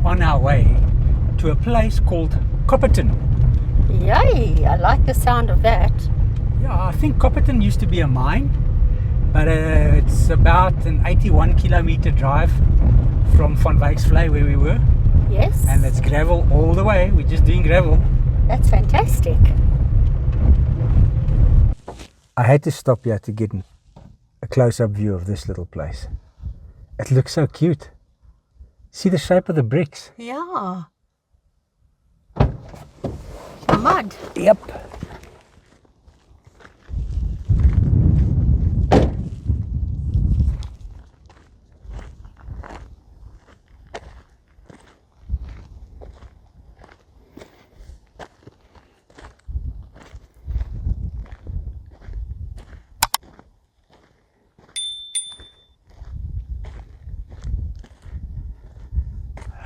are on our way to a place called Copperton. Yay, I like the sound of that. Yeah, I think Copperton used to be a mine, but it's about an 81-kilometer drive from Van Wyksvlei where we were. Yes. And it's gravel all the way. We're just doing gravel. That's fantastic. I had to stop here to get a close-up view of this little place. It looks so cute. See the shape of the bricks? Yeah. The mud. Yep.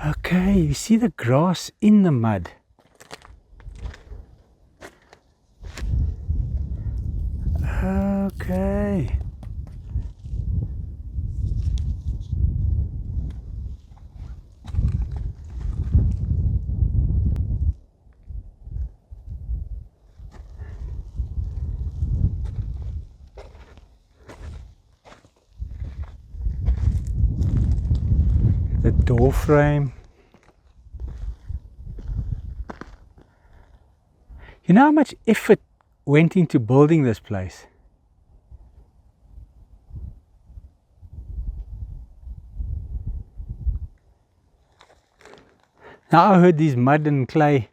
Okay, you see the grass in the mud. Okay. The door frame. You know how much effort went into building this place? Now I heard these mud and clay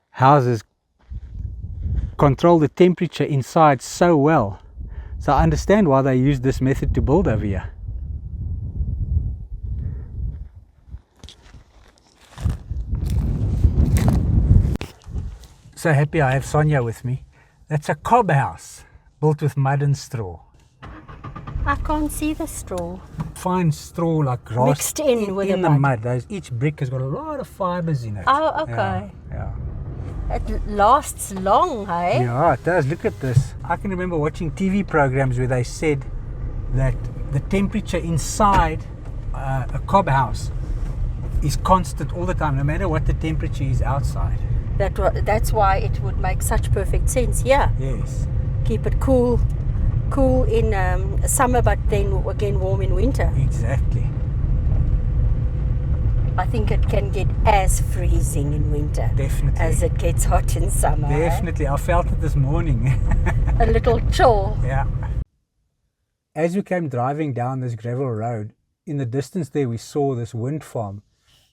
houses control the temperature inside so well. So I understand why they use this method to build over here. So happy I have Sonia with me. That's a cob house built with mud and straw. I can't see the straw. Fine straw like grass Mixed in with the the mud. mud. Each brick has got a lot of fibers in it. Oh, okay. Yeah. It lasts long, hey? Yeah, it does. Look at this. I can remember watching TV programs where they said that the temperature inside a cob house is constant all the time, no matter what the temperature is outside. That's why it would make such perfect sense. Yeah. Yes. Keep it cool in summer, but then again warm in winter. Exactly. I think it can get as freezing in winter Definitely. as it gets hot in summer. Definitely. I felt it this morning. A little chill. Yeah. As we came driving down this gravel road, in the distance there we saw this wind farm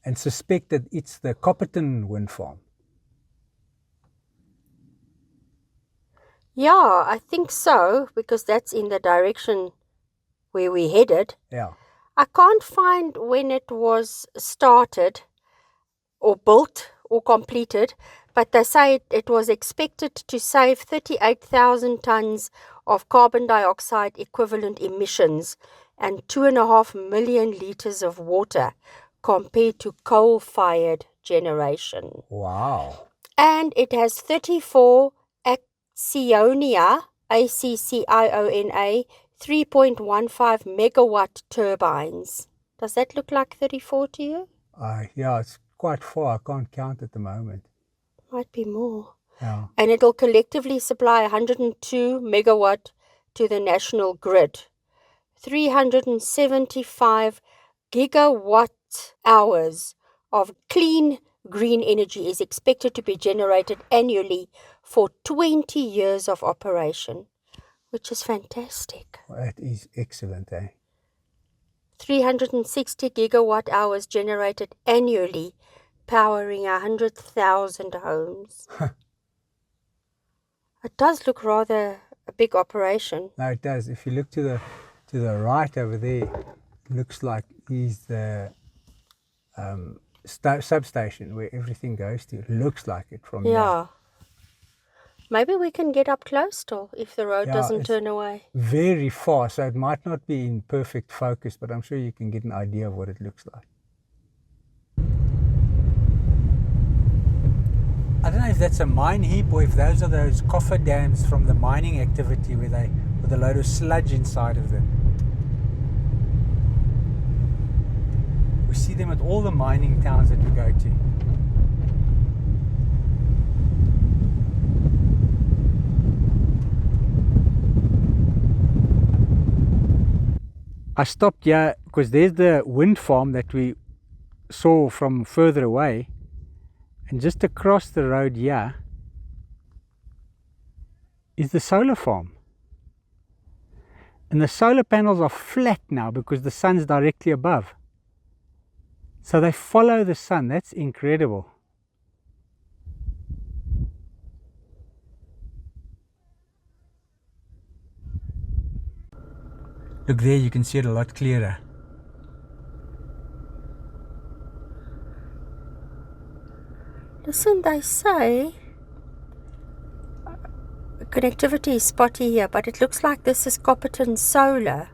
and suspected it's the Copperton wind farm. Yeah, I think so, because that's in the direction where we headed. Yeah. I can't find when it was started or built or completed, but they say it was expected to save 38,000 tons of carbon dioxide equivalent emissions and 2.5 million litres of water compared to coal-fired generation. Wow. And it has 34 Acciona, ACCIONA, 3.15 megawatt turbines. Does that look like 34 to you? Yeah, it's quite far. I can't count at the moment. Might be more. Yeah. And it'll collectively supply 102 megawatt to the national grid. 375 gigawatt hours of clean green energy is expected to be generated annually for 20 years of operation, which is fantastic. That is excellent, eh? 360 gigawatt hours generated annually, powering 100,000 homes. It does look rather a big operation. No, it does. If you look to the right over there, it looks like is the substation where everything goes to. It looks like it from Yeah. there. Maybe we can get up close still if the road doesn't turn away. Very far, so it might not be in perfect focus, but I'm sure you can get an idea of what it looks like. I don't know if that's a mine heap or if those are those coffer dams from the mining activity with a load of sludge inside of them. We see them at all the mining towns that we go to. I stopped here because there's the wind farm that we saw from further away, and just across the road here is the solar farm. And the solar panels are flat now because the sun's directly above. So they follow the sun. That's incredible. Look there, you can see it a lot clearer. Listen, they say connectivity is spotty here, but it looks like this is Copperton Solar.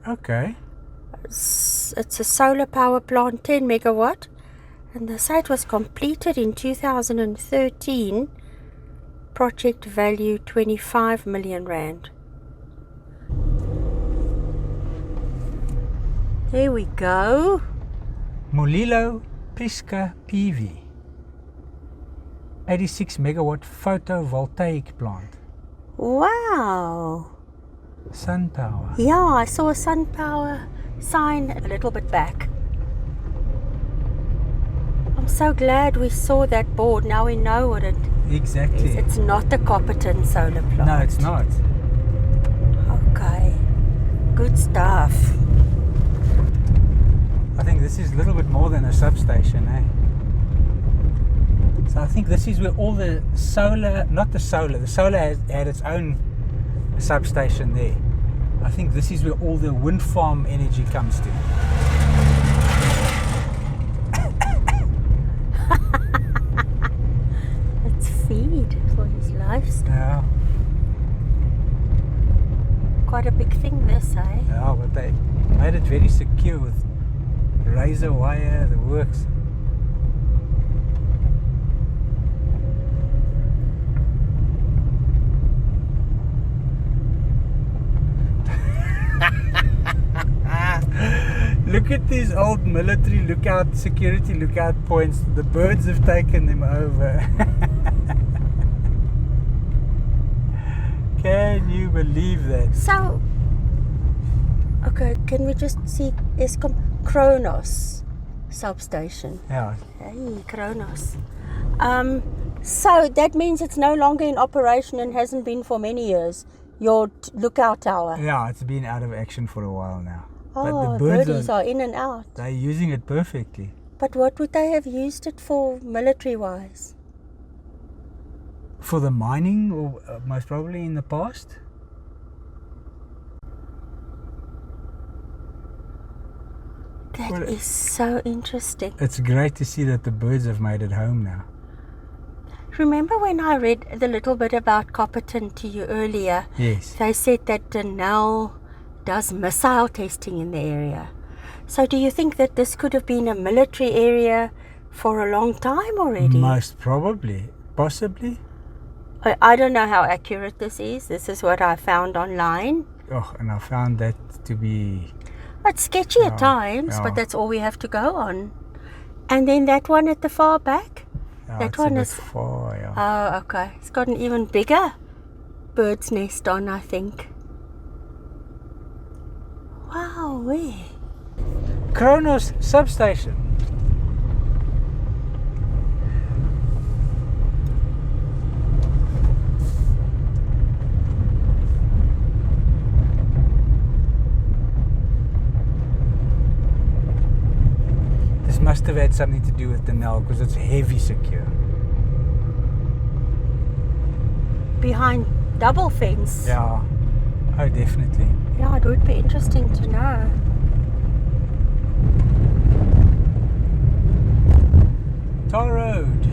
Okay. It's a solar power plant, 10 megawatt, and the site was completed in 2013. Project value 25 million rand. There we go. Mulilo Priska PV. 86 megawatt photovoltaic plant. Wow. Sun power. Yeah, I saw a sun power sign a little bit back. I'm so glad we saw that board. Now we know what it Exactly. is. It's not the Copperton solar plant. No, it's not. Okay. Good stuff. I think this is a little bit more than a substation, eh? So I think this is where all the solar, the solar had its own substation there. I think this is where all the wind farm energy comes to. It's feed for his livestock. Yeah. Quite a big thing this, eh? Yeah, but they made it very secure with razor wire, the works. Look at these old military lookout, security lookout points. The birds have taken them over. Can you believe that? So, okay, can we just see Eskom Kronos substation? Yeah. Hey, Kronos. So that means it's no longer in operation and hasn't been for many years. Your lookout tower. Yeah, it's been out of action for a while now. Oh, but the birds birdies are in and out. they're using it perfectly. But what would they have used it for military-wise? For the mining, or most probably in the past. That is so interesting. It's great to see that the birds have made it home now. Remember when I read the little bit about Copperton to you earlier? Yes. They said that Denel does missile testing in the area. So do you think that this could have been a military area for a long time already? Most probably. Possibly. I don't know how accurate this is. This is what I found online. Oh, and I found that to be... It's sketchy at times, but that's all we have to go on. And then that one at the far back? That it's one a bit is far, yeah. Oh, okay. It's got an even bigger bird's nest on, I think. Wow, wee. Kronos substation. This must have had something to do with Denel because it's heavy secure. Behind double fence. Yeah. Oh, definitely. Yeah, it would be interesting to know. Tar road.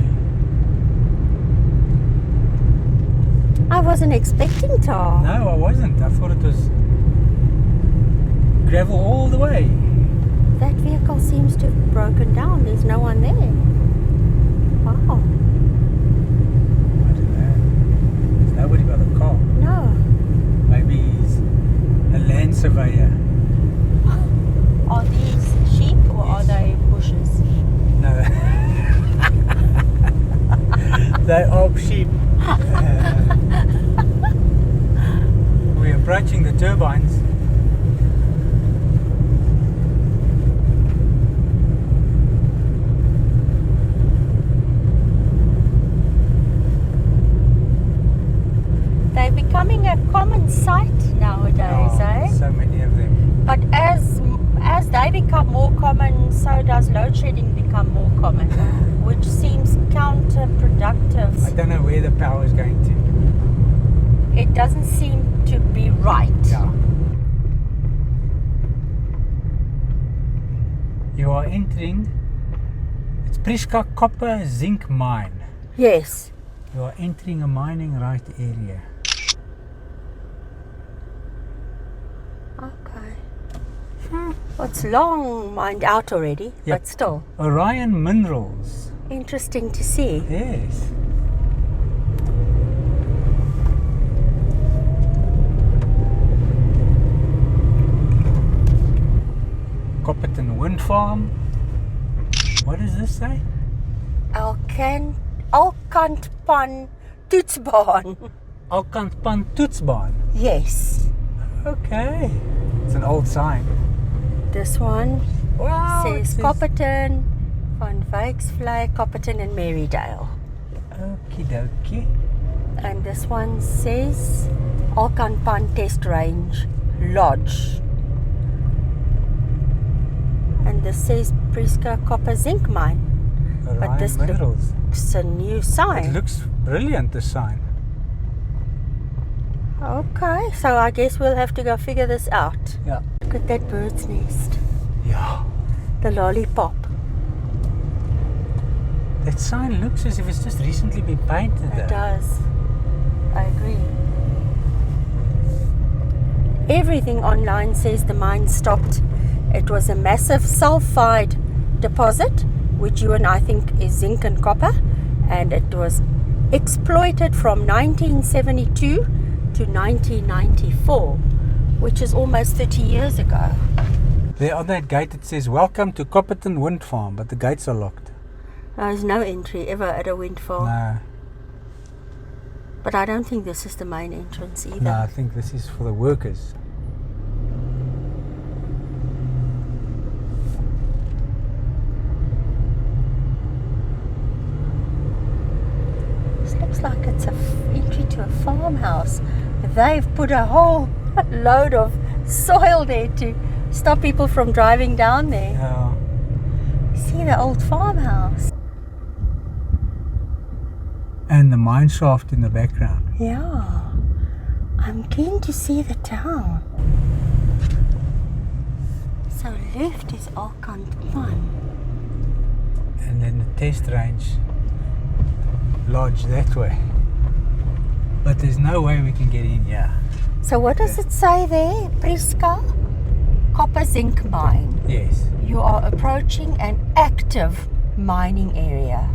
I wasn't expecting tar. No, I wasn't. I thought it was gravel all the way. That vehicle seems to have broken down. There's no one there. Wow. I don't know. There's nobody by the car. No. Maybe he's a land surveyor. Are these sheep or are they bushes? They are sheep. We're approaching the turbines. They're becoming a common sight nowadays, eh? So many of them. But as they become more common, so does load shedding become more common, which seems counterproductive. I don't know where the power is going to. It doesn't seem to be right. Yeah. You are entering, it's Priska Copper Zinc Mine. Yes. You are entering a mining right area. Okay. Well, it's long mined out already, Yep. but still. Orion Minerals. Interesting to see. Yes. Copperton Wind Farm. What does this say? Alkantpan Toetsbaan. Alkantpan Toetsbaan. Yes. Okay. It's an old sign. This one Wow. says Copperton, Van Wyksvlei, Copperton and Marydale. Okie dokie. And this one says Alkantpan Test Range Lodge. And this says Priska Copper Zinc Mine. Orion this Minerals. It's a new sign. It looks brilliant, this sign. Okay, so I guess we'll have to go figure this out. Yeah. Look at that bird's nest. Yeah. The lollipop. That sign looks as if it's just recently been painted. It does. I agree. Everything online says the mine stopped. It was a massive sulfide deposit, which you and I think is zinc and copper, and it was exploited from 1972 to 1994, which is almost 30 years ago. There on that gate it says, "Welcome to Copperton Wind Farm," but the gates are locked. There's no entry ever at a wind farm. No. But I don't think this is the main entrance either. No, I think this is for the workers. This looks like it's a entry to a farmhouse. They've put a whole load of soil there to stop people from driving down there. Yeah. See the old farmhouse. And the mine shaft in the background. Yeah. I'm keen to see the town. So left is Alkantpan. And then the test range lodge that way. But there's no way we can get in here. So what does it say there? Priska Copper Zinc Mine. Yes. You are approaching an active mining area.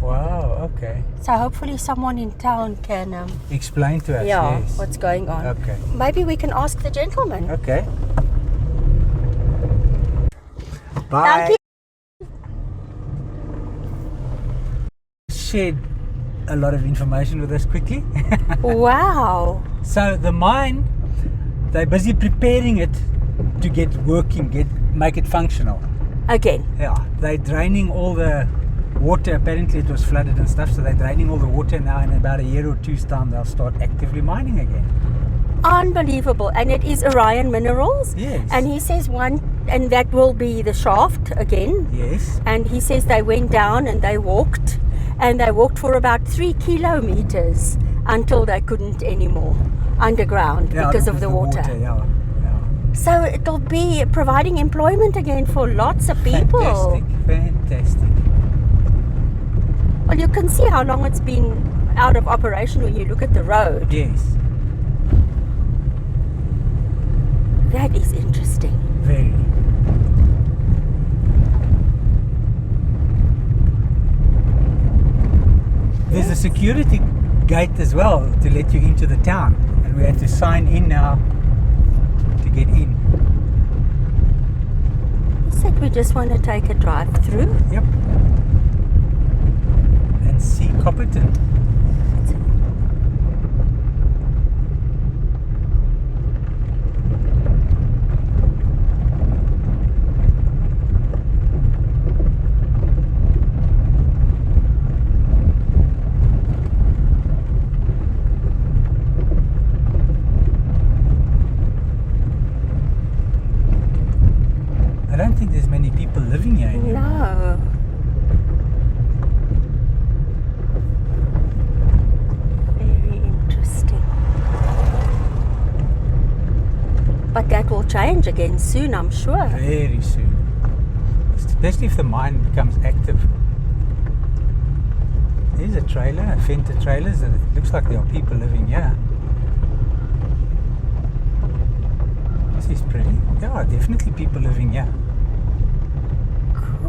Wow, okay. So hopefully someone in town can Explain to us, yes. what's going on. Okay. Maybe we can ask the gentleman. Okay. Bye. Thank you. Shared a lot of information with us quickly. Wow. So the mine, they're busy preparing it to get working, make it functional. Again. Yeah, they're draining all the water. Apparently it was flooded and stuff, so they're draining all the water now. In about a year or two's time, they'll start actively mining again. Unbelievable. And it is Orion Minerals. Yes. And he says and that will be the shaft again. Yes. And he says they went down and they walked. And they walked for about 3 kilometers until they couldn't anymore underground because of the water. Yeah. So it'll be providing employment again for lots of people. Fantastic. Well, you can see how long it's been out of operation when you look at the road. Yes. That is interesting. Very. There's a security gate as well to let you into the town, and we have to sign in now to get in. You said we just want to take a drive through. Yep. Copperton. I don't think there's many people living here anymore. No. Very interesting. But that will change again soon, I'm sure. Very soon. Especially if the mine becomes active. There's a trailer, a Fenta trailers, and it looks like there are people living here. This is pretty. Yeah, definitely people living here.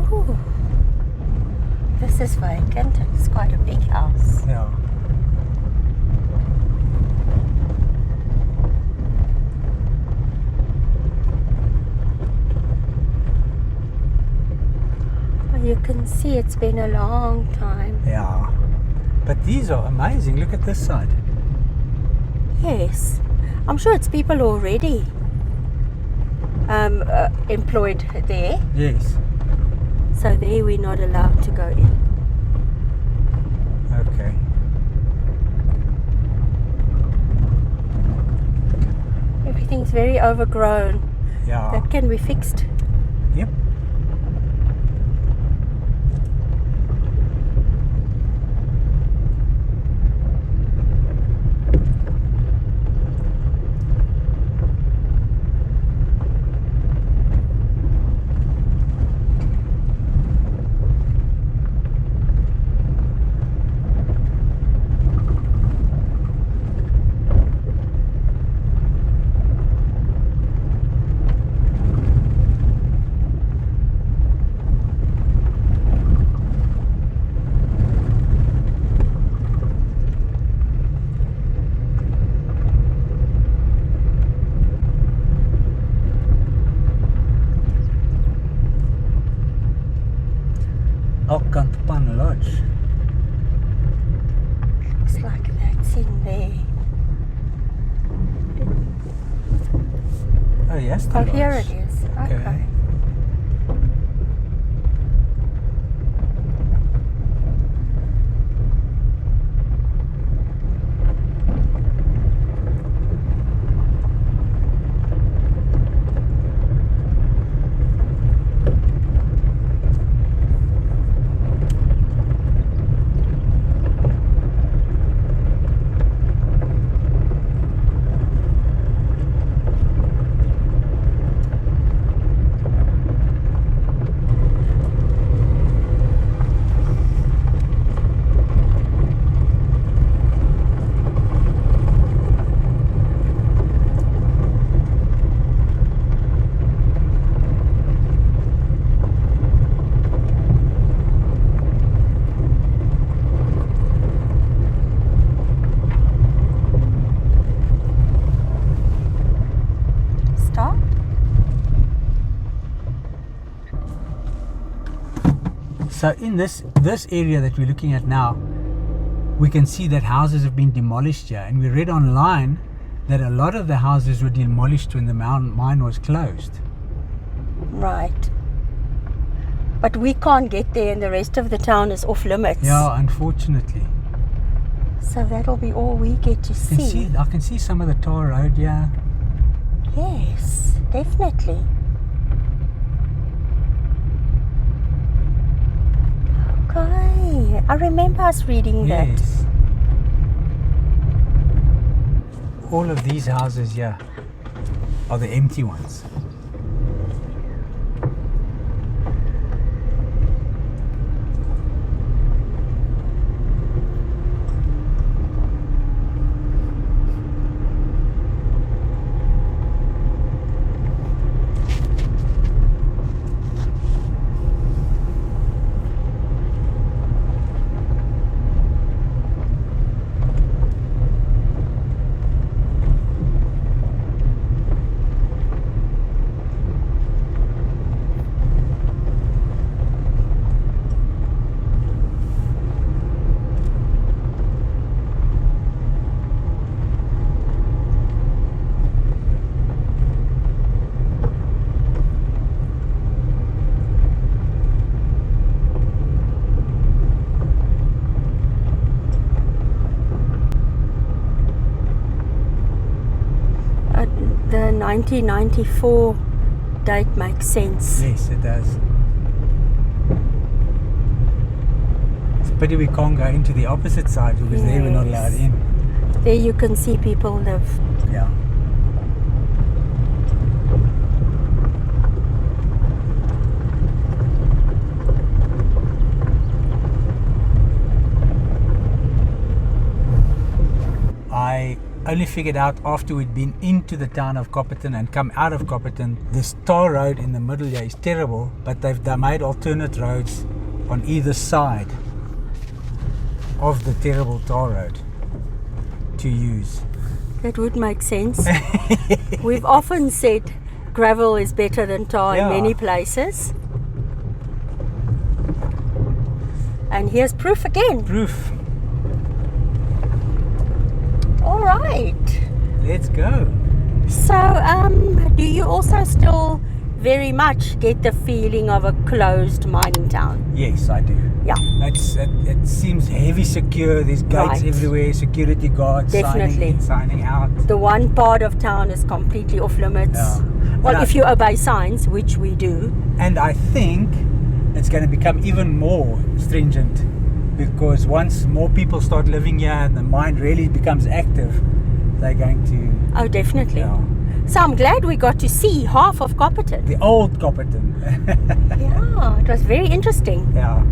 Cool. This is vacant. It's quite a big house. Yeah. You can see it's been a long time. Yeah. But these are amazing. Look at this side. Yes. I'm sure it's people already employed there. Yes. So there we're not allowed to go in. Okay. Everything's very overgrown. Yeah. That can be fixed. Yep. Copperton Lodge. Looks like that's in there. Oh yes, the Oh, lodge. here it is. Okay. So in this area that we're looking at now, we can see that houses have been demolished here, and we read online that a lot of the houses were demolished when the mine was closed. Right. But we can't get there, and the rest of the town is off limits. Yeah, unfortunately. So that'll be all we get to see. I can see some of the tar road here. Yes, definitely. Okay, I remember us reading Yes. All of these houses here are the empty ones. 1994 date makes sense. Yes, it does. It's a pity we can't go into the opposite side because there we're not allowed Yes. in. There you can see people live. Yeah. I only figured out after we'd been into the town of Copperton and come out of Copperton, this tar road in the middle here is terrible, but they made alternate roads on either side of the terrible tar road to use. That would make sense. We've often said gravel is better than tar in Yeah. many places. And here's proof again. Proof. All right. Let's go. So, do you also still very much get the feeling of a closed mining town? Yes, I do. Yeah, It seems heavy secure. There's gates Right. everywhere, security guards signing Definitely. in, signing out. the one part of town is completely off limits. Yeah. Well, And if you obey signs, which we do. And I think it's going to become even more stringent because once more people start living here and the mine really becomes active, they're going to, Oh, definitely. yeah, So I'm glad we got to see half of Copperton. the old Copperton. Yeah, it was very interesting. Yeah.